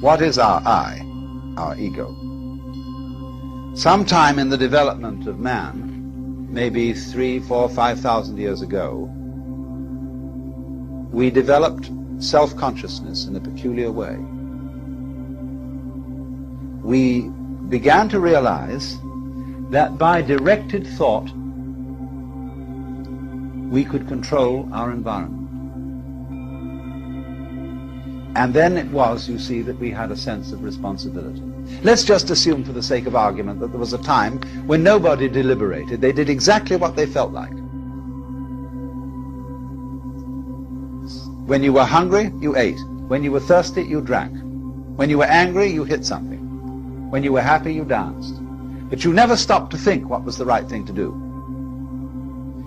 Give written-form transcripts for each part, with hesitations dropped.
What is our I? Our ego. Sometime in the development of man, maybe 3, 4, 5,000 years ago, we developed self-consciousness in a peculiar way. We began to realize that by directed thought we could control our environment. And then it was, you see, that we had a sense of responsibility. Let's just assume, for the sake of argument, that there was a time when nobody deliberated. They did exactly what they felt like. When you were hungry, you ate. When you were thirsty, you drank. When you were angry, you hit something. When you were happy, you danced. But you never stopped to think what was the right thing to do.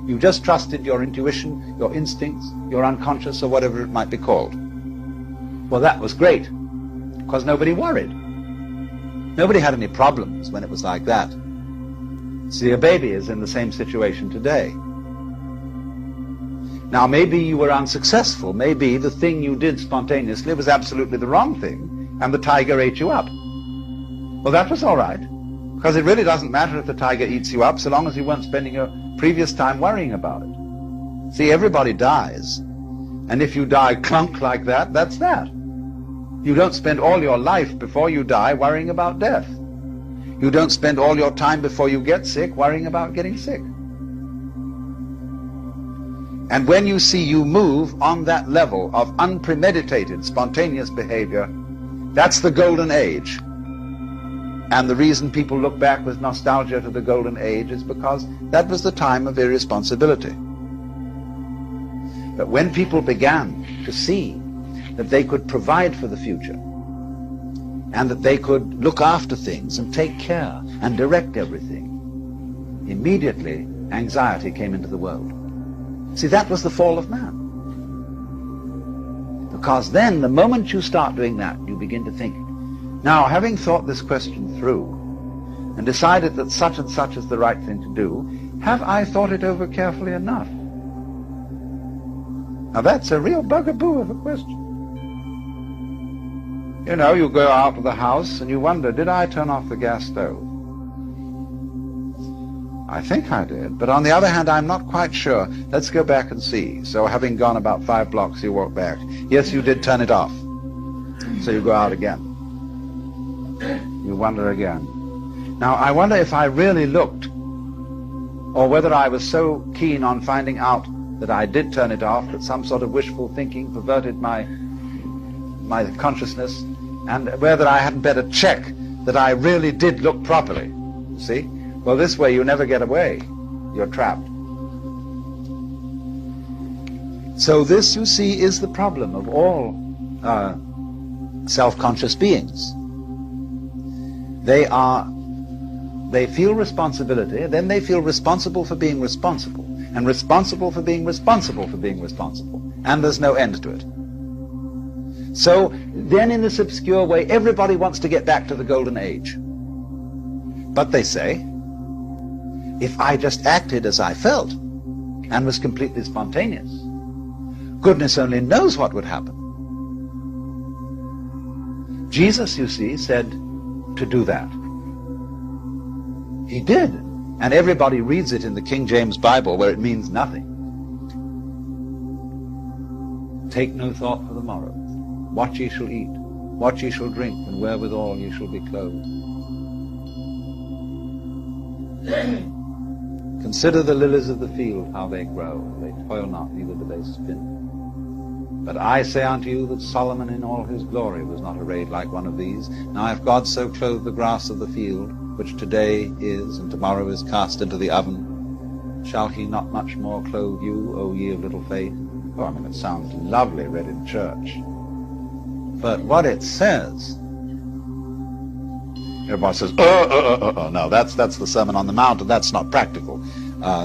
You just trusted your intuition, your instincts, your unconscious, or whatever it might be called. Well, that was great, because nobody worried. Nobody had any problems when it was like that. See, a baby is in the same situation today. Now, maybe you were unsuccessful. Maybe the thing you did spontaneously was absolutely the wrong thing, and the tiger ate you up. Well, that was all right, because it really doesn't matter if the tiger eats you up so long as you weren't spending your previous time worrying about it. See, everybody dies, and if you die clunk like that, that's that. You don't spend all your life before you die worrying about death. You don't spend all your time before you get sick worrying about getting sick. And when you see you move on that level of unpremeditated, spontaneous behavior, that's the golden age. And the reason people look back with nostalgia to the golden age is because that was the time of irresponsibility. But when people began to see that they could provide for the future, and that they could look after things and take care and direct everything, immediately anxiety came into the world. See, that was the fall of man. Because then, the moment you start doing that, you begin to think, now, having thought this question through and decided that such and such is the right thing to do, have I thought it over carefully enough? Now, that's a real bugaboo of a question. You know, you go out of the house and you wonder, did I turn off the gas stove? I think I did, but on the other hand, I'm not quite sure. Let's go back and see. So having gone about 5 blocks, you walk back. Yes, you did turn it off. So you go out again. You wonder again. Now, I wonder if I really looked, or whether I was so keen on finding out that I did turn it off that some sort of wishful thinking perverted my consciousness, and whether I hadn't better check that I really did look properly. You see? Well, this way you never get away. You're trapped. So this, you see, is the problem of all self-conscious beings. They feel responsibility, then they feel responsible for being responsible, and responsible for being responsible for being responsible, and there's no end to it. So then, in this obscure way, everybody wants to get back to the golden age. But they say, if I just acted as I felt and was completely spontaneous, goodness only knows what would happen. Jesus, you see, said to do that. He did. And everybody reads it in the King James Bible, where it means nothing. Take no thought for the morrow. What ye shall eat, what ye shall drink, and wherewithal ye shall be clothed. Consider the lilies of the field, how they grow. They toil not, neither do they spin. But I say unto you that Solomon in all his glory was not arrayed like one of these. Now if God so clothed the grass of the field, which today is and tomorrow is cast into the oven, shall he not much more clothe you, O ye of little faith? Oh, I mean, it sounds lovely read in church. But what it says, everybody says, no, that's the Sermon on the Mount, and that's not practical.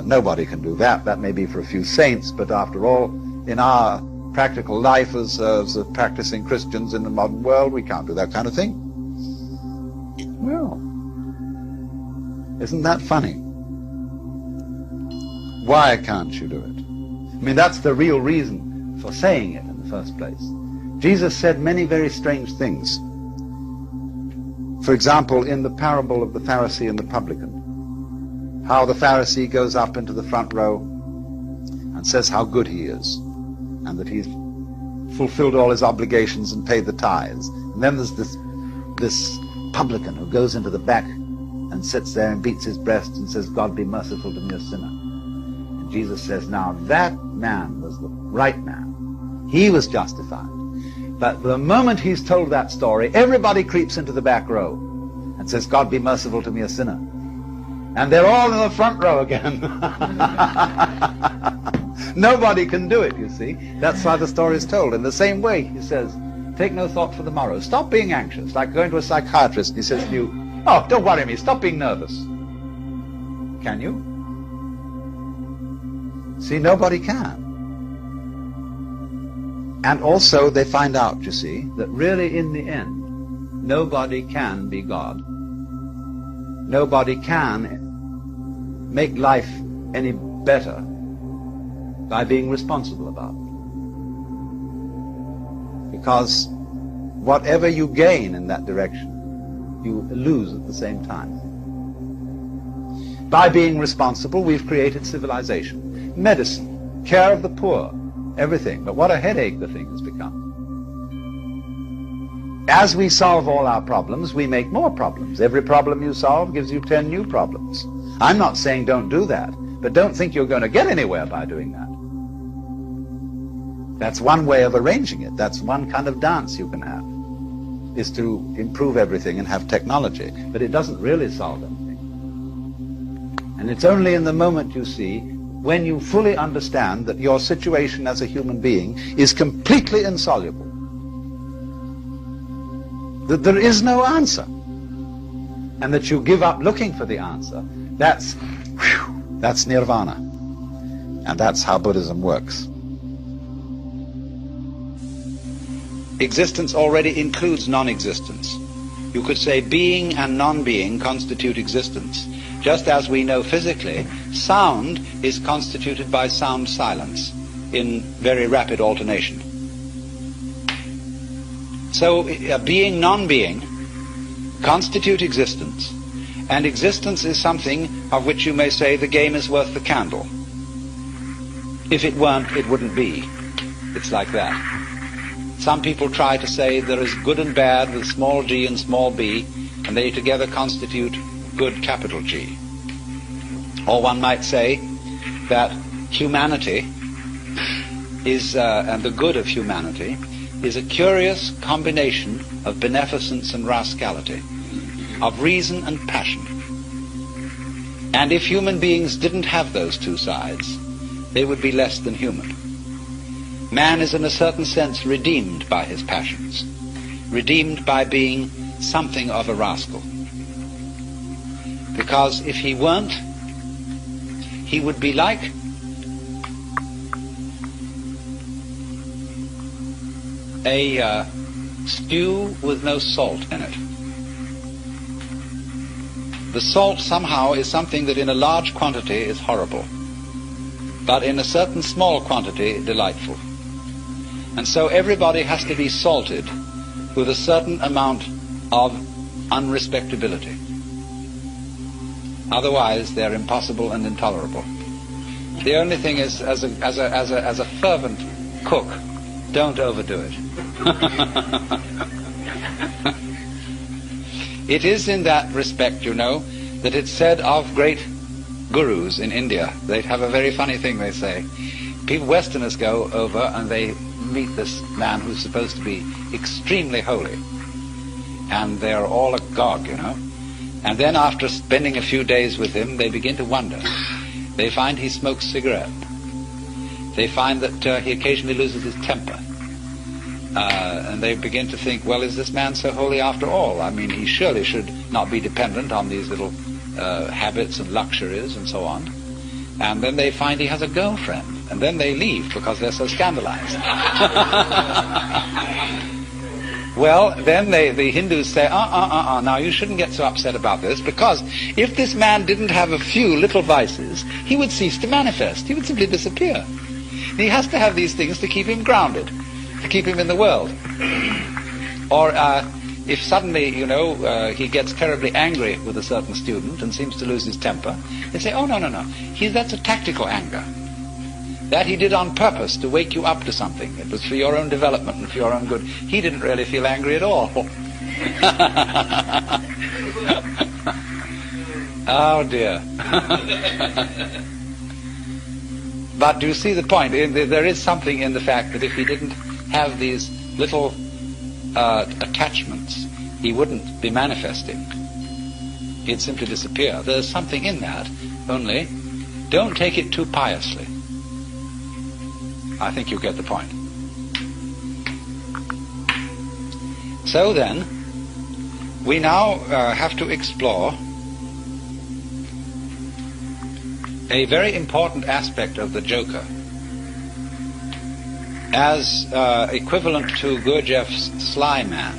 Nobody can do that. That may be for a few saints, but after all, in our practical life as practicing Christians in the modern world, we can't do that kind of thing. Well, isn't that funny? Why can't you do it? I mean, that's the real reason for saying it in the first place. Jesus said many very strange things For example, in the parable of the Pharisee and the publican, how the Pharisee goes up into the front row and says how good he is, and that he's fulfilled all his obligations and paid the tithes. And then there's this publican who goes into the back and sits there and beats his breast and says, God be merciful to me, a sinner. And Jesus says, now that man was the right man. He was justified. But the moment he's told that story, everybody creeps into the back row and says, God be merciful to me, a sinner. And they're all in the front row again. Nobody can do it, you see. That's why the story is told. In the same way, he says, take no thought for the morrow. Stop being anxious, like going to a psychiatrist and he says to you, oh, don't worry me, stop being nervous. Can you? See, nobody can. And also they find out, you see, that really in the end, nobody can be God. Nobody can make life any better by being responsible about it. Because whatever you gain in that direction, you lose at the same time. By being responsible, we've created civilization, medicine, care of the poor, everything. But what a headache the thing has become. As we solve all our problems, we make more problems. Every problem you solve gives you 10 new problems. I'm not saying don't do that, but don't think you're going to get anywhere by doing that. That's one way of arranging it. That's one kind of dance you can have, is to improve everything and have technology. But it doesn't really solve anything. And it's only in the moment, you see, when you fully understand that your situation as a human being is completely insoluble, that there is no answer, and that you give up looking for the answer, that's nirvana. And that's how Buddhism works. Existence already includes non-existence. You could say being and non-being constitute existence. Just as we know physically, sound is constituted by sound silence in very rapid alternation. So being, non-being constitute existence. And existence is something of which you may say the game is worth the candle. If it weren't, it wouldn't be. It's like that. Some people try to say there is good and bad with small g and small b, and they together constitute good capital G. Or one might say that humanity is, and the good of humanity, is a curious combination of beneficence and rascality, of reason and passion. And if human beings didn't have those two sides, they would be less than human. Man is in a certain sense redeemed by his passions, redeemed by being something of a rascal. Because if he weren't, he would be like a stew with no salt in it. The salt somehow is something that in a large quantity is horrible, but in a certain small quantity delightful. And so everybody has to be salted with a certain amount of unrespectability. Otherwise, they're impossible and intolerable. The only thing is, as a fervent cook, don't overdo it. It is in that respect, you know, that it's said of great gurus in India. They have a very funny thing they say. People, Westerners, go over and they meet this man who's supposed to be extremely holy. And they're all agog, you know. And then after spending a few days with him, they begin to wonder. They find he smokes cigarette. They find that he occasionally loses his temper. And they begin to think, well, is this man so holy after all? I mean, he surely should not be dependent on these little habits and luxuries and so on. And then they find he has a girlfriend. And then they leave because they're so scandalized. Well, then the Hindus say, now you shouldn't get so upset about this, because if this man didn't have a few little vices, he would cease to manifest. He would simply disappear. He has to have these things to keep him grounded, to keep him in the world. Or if suddenly, he gets terribly angry with a certain student and seems to lose his temper, they say, oh, no, that's a tactical anger. That he did on purpose to wake you up to something. It was for your own development and for your own good. He didn't really feel angry at all. Oh, dear. But do you see the point? There is something in the fact that if he didn't have these little attachments, he wouldn't be manifesting. He'd simply disappear. There's something in that, only don't take it too piously. I think you get the point. So then, we now have to explore a very important aspect of the Joker as equivalent to Gurdjieff's Sly Man.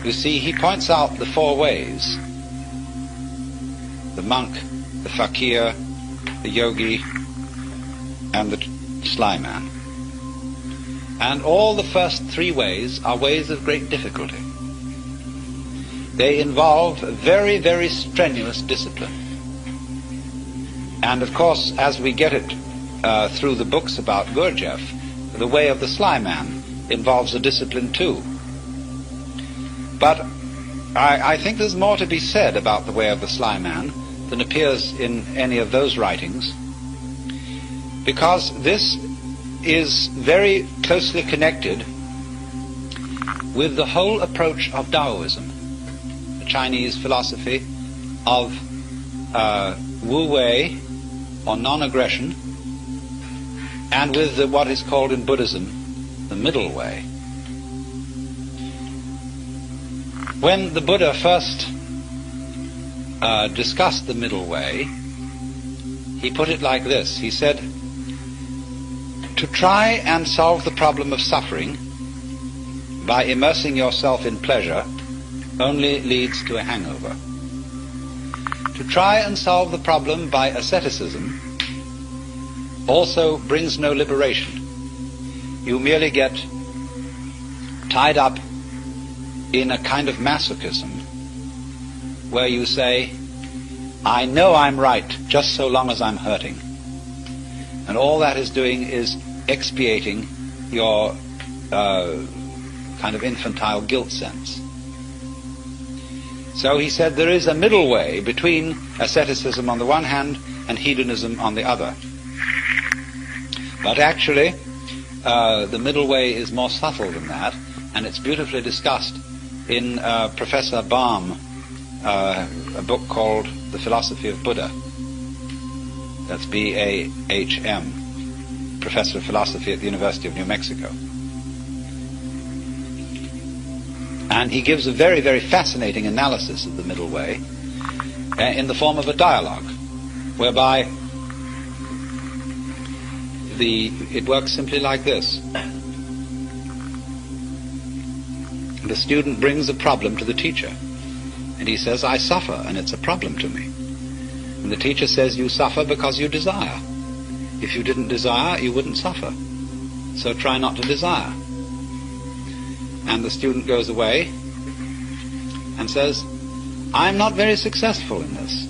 You see, he points out the four ways: the monk, the fakir, the yogi, and the Sly Man. And all the first three ways are ways of great difficulty. They involve very, very strenuous discipline. And of course, as we get it through the books about Gurdjieff, the way of the Sly Man involves a discipline too. But I think there's more to be said about the way of the Sly Man than appears in any of those writings, because this is very closely connected with the whole approach of Taoism, the Chinese philosophy of Wu Wei, or non-aggression, and with what is called in Buddhism the middle way. When the Buddha first discussed the middle way, he put it like this. He said, to try and solve the problem of suffering by immersing yourself in pleasure only leads to a hangover. To try and solve the problem by asceticism also brings no liberation. You merely get tied up in a kind of masochism where you say, I know I'm right just so long as I'm hurting. And all that is doing is expiating your kind of infantile guilt sense. So he said there is a middle way between asceticism on the one hand and hedonism on the other. But actually, the middle way is more subtle than that, and it's beautifully discussed in Professor Baum, a book called The Philosophy of Buddha. That's B-A-H-M, Professor of Philosophy at the University of New Mexico. And he gives a very, very fascinating analysis of the middle way in the form of a dialogue, whereby it works simply like this. The student brings a problem to the teacher, and he says, I suffer, and it's a problem to me. And the teacher says, you suffer because you desire. If you didn't desire, you wouldn't suffer. So try not to desire. And the student goes away and says, I'm not very successful in this.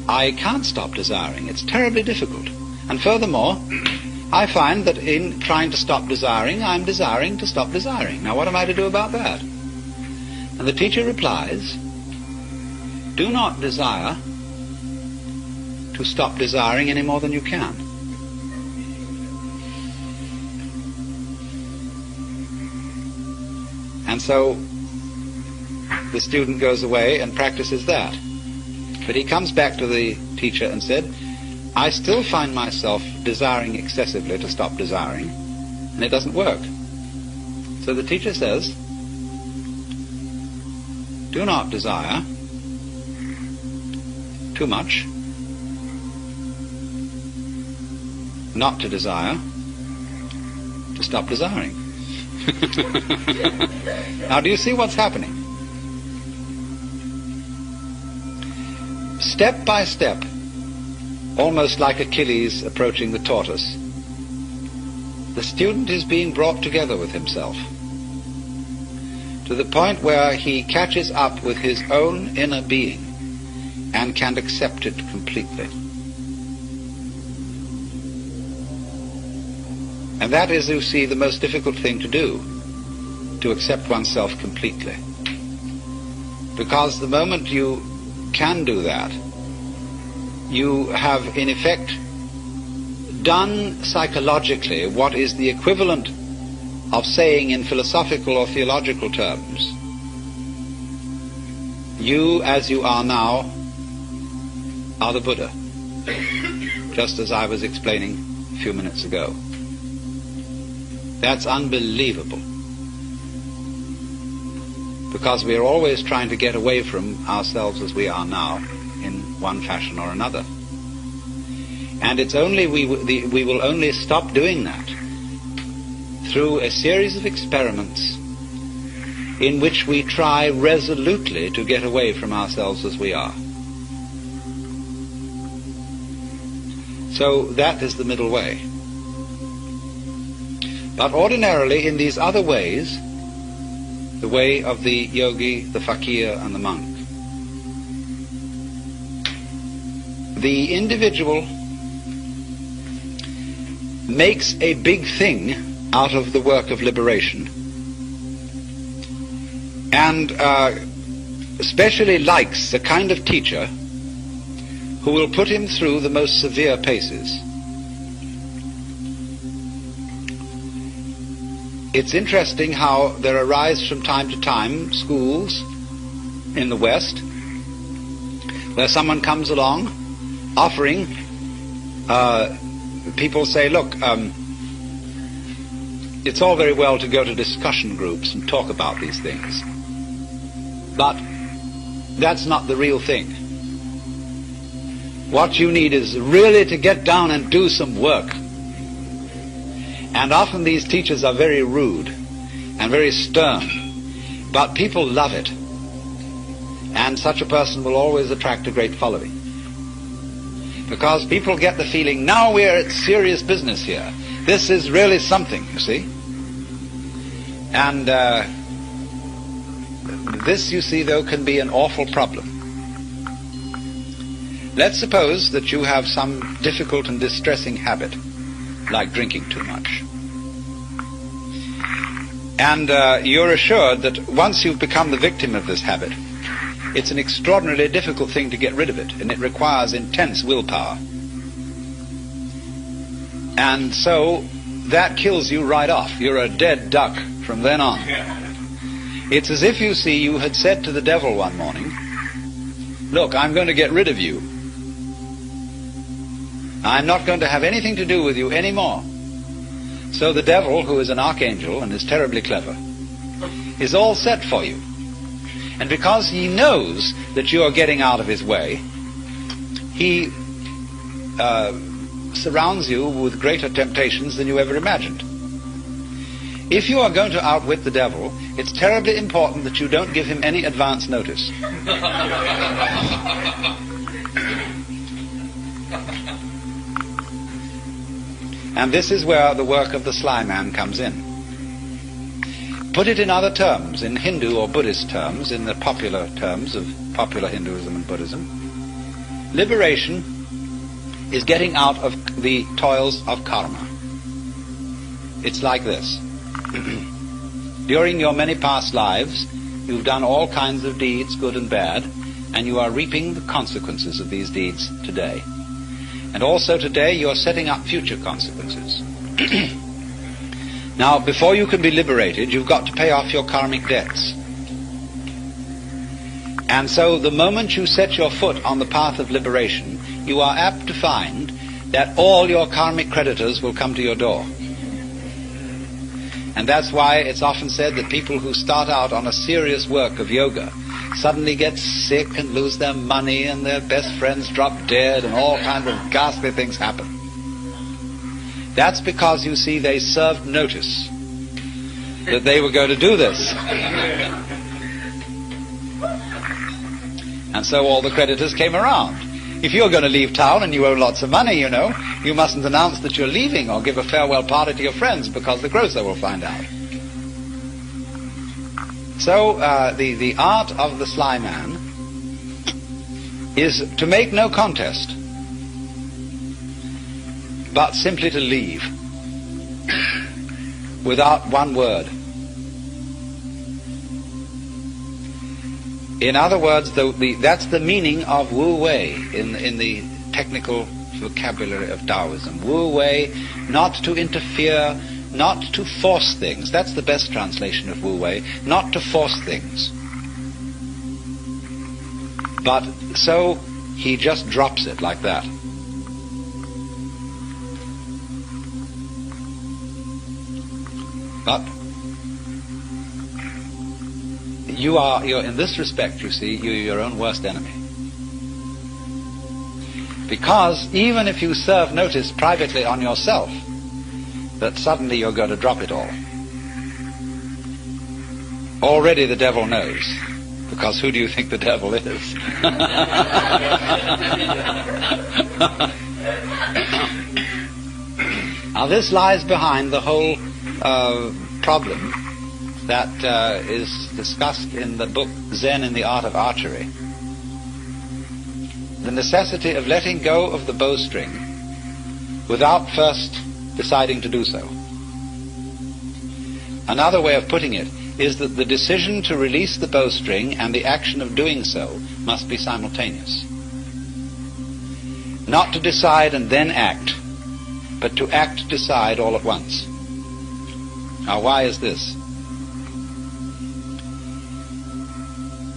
I can't stop desiring. It's terribly difficult. And furthermore, I find that in trying to stop desiring, I'm desiring to stop desiring. Now what am I to do about that? And the teacher replies, do not desire to stop desiring any more than you can. And so the student goes away and practices that. But he comes back to the teacher and said, I still find myself desiring excessively to stop desiring, and it doesn't work. So the teacher says, do not desire too much, not to desire, to stop desiring. Now, do you see what's happening? Step by step, almost like Achilles approaching the tortoise, the student is being brought together with himself to the point where he catches up with his own inner being and can accept it completely. And that is, you see, the most difficult thing to do, to accept oneself completely. Because the moment you can do that, you have in effect done psychologically what is the equivalent of saying in philosophical or theological terms, you as you are now are the Buddha, just as I was explaining a few minutes ago. That's unbelievable, because we are always trying to get away from ourselves as we are now in one fashion or another. And it's only we will only stop doing that through a series of experiments in which we try resolutely to get away from ourselves as we are. So that is the middle way. But ordinarily in these other ways, the way of the yogi, the fakir, and the monk, the individual makes a big thing out of the work of liberation, and especially likes the kind of teacher who will put him through the most severe paces. It's interesting how there arise from time to time schools in the West where someone comes along offering, people say, look, it's all very well to go to discussion groups and talk about these things, but that's not the real thing. What you need is really to get down and do some work. And often these teachers are very rude and very stern, but people love it. And such a person will always attract a great following, because people get the feeling, now we're at serious business here. This is really something, you see. And this, you see, though, can be an awful problem. Let's suppose that you have some difficult and distressing habit, like drinking too much. And you're assured that once you've become the victim of this habit, it's an extraordinarily difficult thing to get rid of it, and it requires intense willpower. And so that kills you right off. You're a dead duck from then on. It's as if, you see, you had said to the devil one morning, look, I'm going to get rid of you. I'm not going to have anything to do with you anymore. So the devil, who is an archangel and is terribly clever, is all set for you. And because he knows that you are getting out of his way, he surrounds you with greater temptations than you ever imagined. If you are going to outwit the devil, it's terribly important that you don't give him any advance notice. And this is where the work of the sly man comes in. Put it in other terms, in Hindu or Buddhist terms, in the popular terms of popular Hinduism and Buddhism. Liberation is getting out of the toils of karma. It's like this. During your many past lives, you've done all kinds of deeds, good and bad, and you are reaping the consequences of these deeds today. And also today you're setting up future consequences. Now, before you can be liberated, you've got to pay off your karmic debts. And so the moment you set your foot on the path of liberation, you are apt to find that all your karmic creditors will come to your door. And that's why it's often said that people who start out on a serious work of yoga suddenly get sick and lose their money, and their best friends drop dead, and all kinds of ghastly things happen. That's because, you see, they served notice that they were going to do this. And so all the creditors came around. If you're going to leave town and you owe lots of money, you know, you mustn't announce that you're leaving or give a farewell party to your friends, because the grocer will find out. So the art of the sly man is to make no contest, but simply to leave without one word. In other words, that's the meaning of Wu Wei in the technical vocabulary of Taoism. Wu Wei, not to interfere, not to force things. That's the best translation of Wu Wei, not to force things. But so he just drops it like that. But you're in this respect, you see, you're your own worst enemy. Because even if you serve notice privately on yourself that suddenly you're going to drop it all, already the devil knows. Because who do you think the devil is? Now this lies behind the whole problem that is discussed in the book Zen in the Art of Archery. The necessity of letting go of the bowstring without first deciding to do so. Another way of putting it is that the decision to release the bowstring and the action of doing so must be simultaneous. Not to decide and then act, but to act, decide all at once. Now, why is this?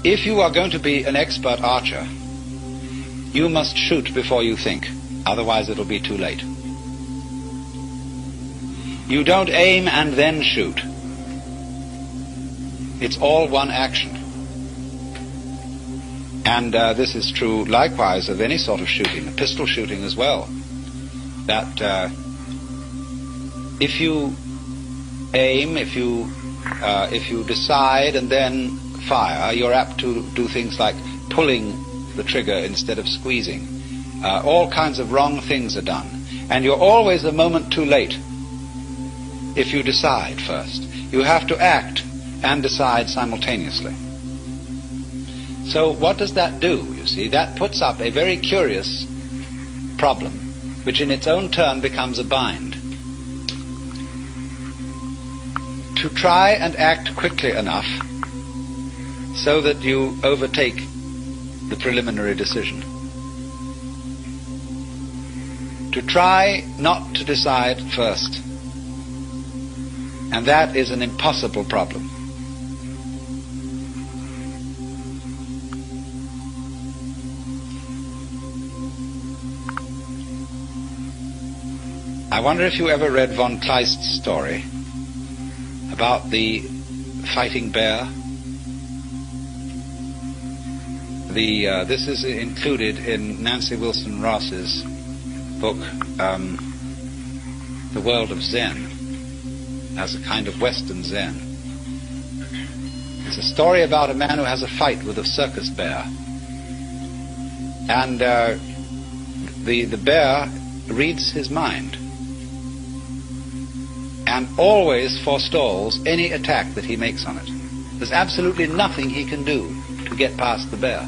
If you are going to be an expert archer, you must shoot before you think, otherwise it'll be too late. You don't aim and then shoot. It's all one action. And this is true likewise of any sort of shooting, pistol shooting as well. That if you aim, if you decide and then fire, you're apt to do things like pulling the trigger instead of squeezing. All kinds of wrong things are done. And you're always a moment too late if you decide first. You have to act and decide simultaneously. So what does that do, you see? That puts up a very curious problem, which in its own turn becomes a bind. To try and act quickly enough so that you overtake the preliminary decision. To try not to decide first. And that is an impossible problem. I wonder if you ever read von Kleist's story about the fighting bear. This is included in Nancy Wilson Ross's book, The World of Zen, as a kind of Western Zen. It's a story about a man who has a fight with a circus bear. And the bear reads his mind and always forestalls any attack that he makes on it. There's absolutely nothing he can do to get past the bear.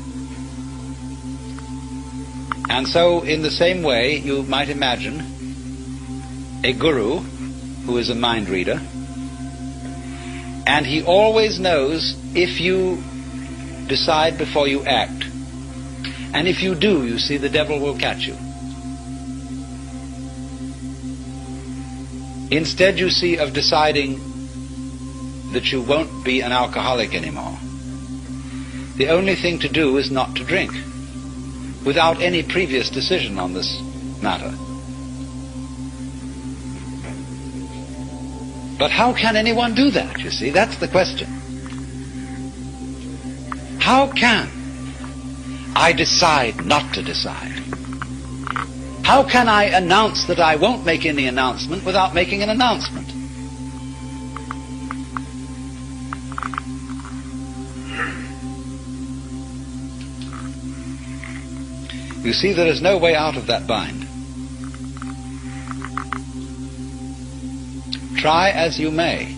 And so, in the same way, you might imagine a guru who is a mind reader, and he always knows if you decide before you act. And if you do, you see, the devil will catch you. Instead, you see, of deciding that you won't be an alcoholic anymore, the only thing to do is not to drink, without any previous decision on this matter. But how can anyone do that, you see? That's the question. How can I decide not to decide? How can I announce that I won't make any announcement without making an announcement? You You see, there is no way out of that bind. Try as you may.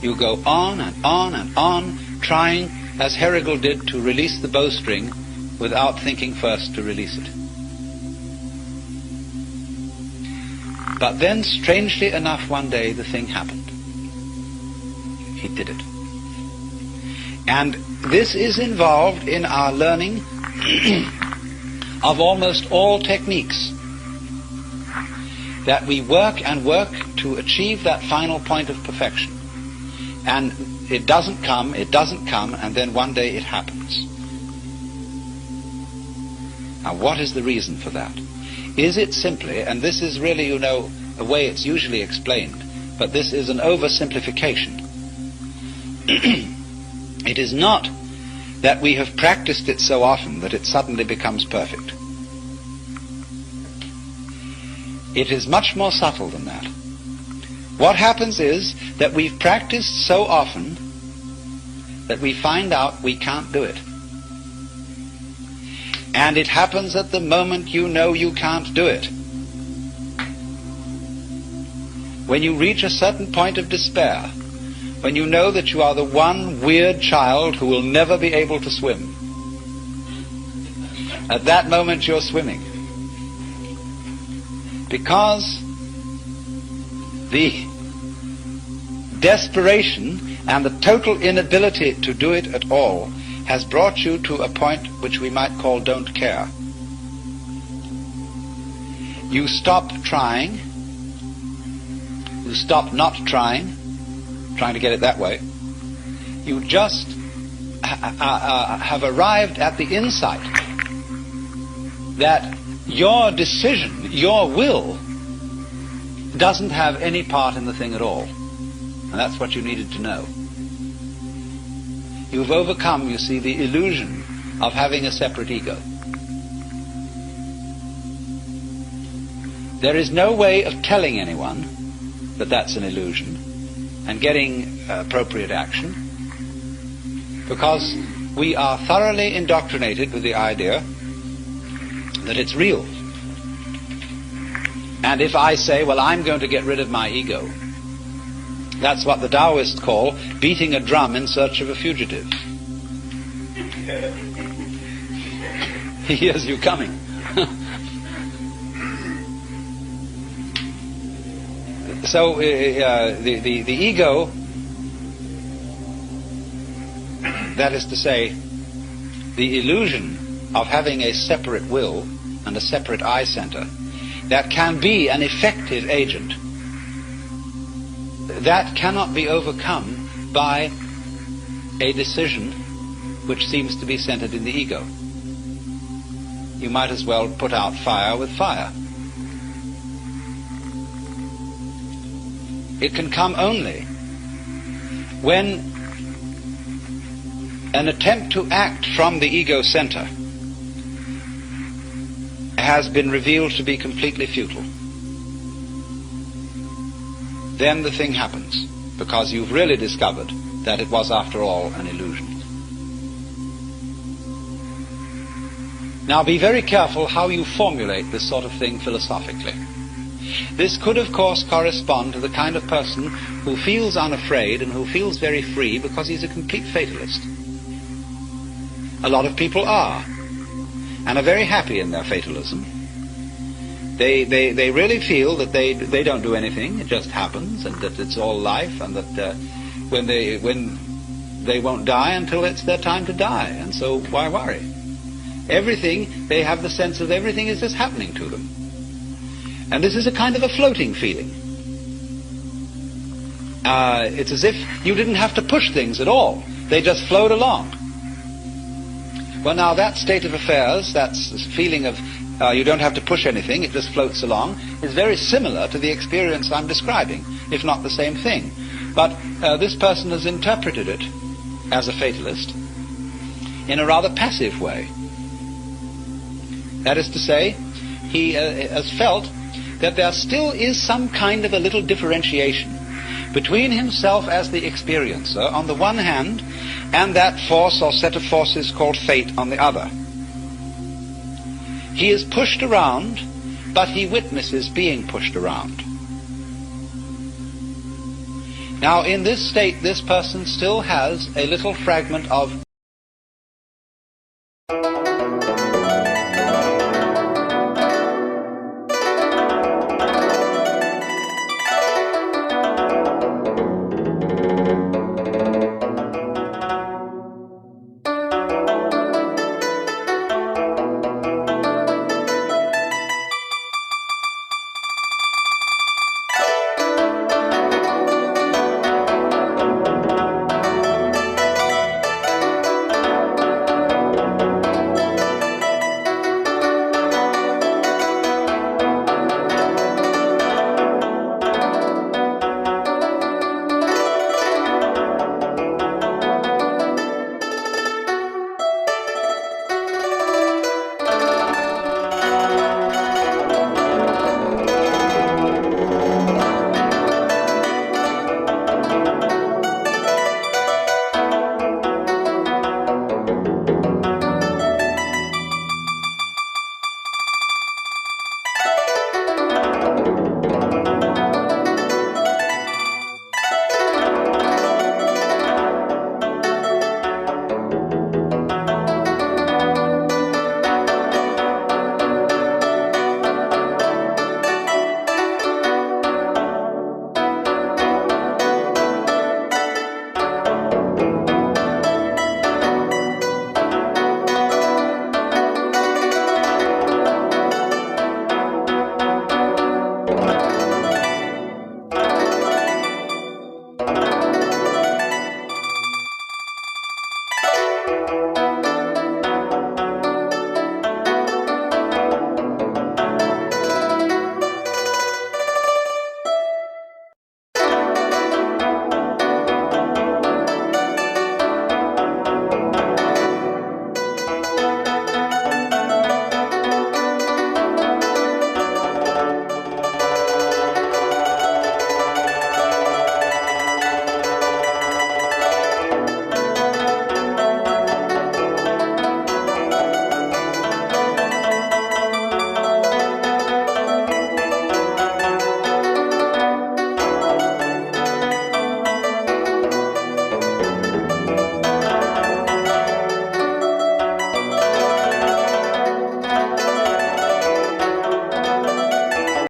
You go on and on and on, trying, as Herigel did, to release the bowstring without thinking first to release it. But then, strangely enough, one day the thing happened. He did it. And this is involved in our learning of almost all techniques. That we work and work to achieve that final point of perfection. And it doesn't come, and then one day it happens. Now, what is the reason for that? Is it simply, and this is really, you know, the way it's usually explained, but this is an oversimplification. It is not that we have practiced it so often that it suddenly becomes perfect. It is much more subtle than that. What happens is that we've practiced so often that we find out we can't do it. And it happens at the moment you know you can't do it. When you reach a certain point of despair, when you know that you are the one weird child who will never be able to swim, at that moment you're swimming. Because the desperation and the total inability to do it at all has brought you to a point which we might call don't care. You stop trying. You stop not trying to get it that way. You just have arrived at the insight that your decision, your will, doesn't have any part in the thing at all. And that's what you needed to know. You've overcome, you see, the illusion of having a separate ego. There is no way of telling anyone that that's an illusion and getting appropriate action, because we are thoroughly indoctrinated with the idea that it's real. And if I say, well, I'm going to get rid of my ego, that's what the Taoists call beating a drum in search of a fugitive. He hears you coming. So the ego, that is to say, the illusion of having a separate will and a separate I center, that can be an effective agent, that cannot be overcome by a decision which seems to be centered in the ego. You might as well put out fire with fire. It can come only when an attempt to act from the ego center has been revealed to be completely futile. Then the thing happens, because you've really discovered that it was, after all, an illusion. Now, be very careful how you formulate this sort of thing philosophically. This could, of course, correspond to the kind of person who feels unafraid and who feels very free because he's a complete fatalist. A lot of people are, and are very happy in their fatalism. They really feel that they don't do anything, it just happens, and that it's all life, and that when they won't die until it's their time to die, and so why worry? Everything, they have the sense of everything is just happening to them. And this is a kind of a floating feeling. It's as if you didn't have to push things at all. They just flowed along. Well, now that state of affairs, that feeling of you don't have to push anything, it just floats along, is very similar to the experience I'm describing, if not the same thing. But this person has interpreted it as a fatalist in a rather passive way. That is to say, he has felt that there still is some kind of a little differentiation between himself as the experiencer on the one hand and that force or set of forces called fate on the other. He is pushed around, but he witnesses being pushed around. Now, in this state, this person still has a little fragment of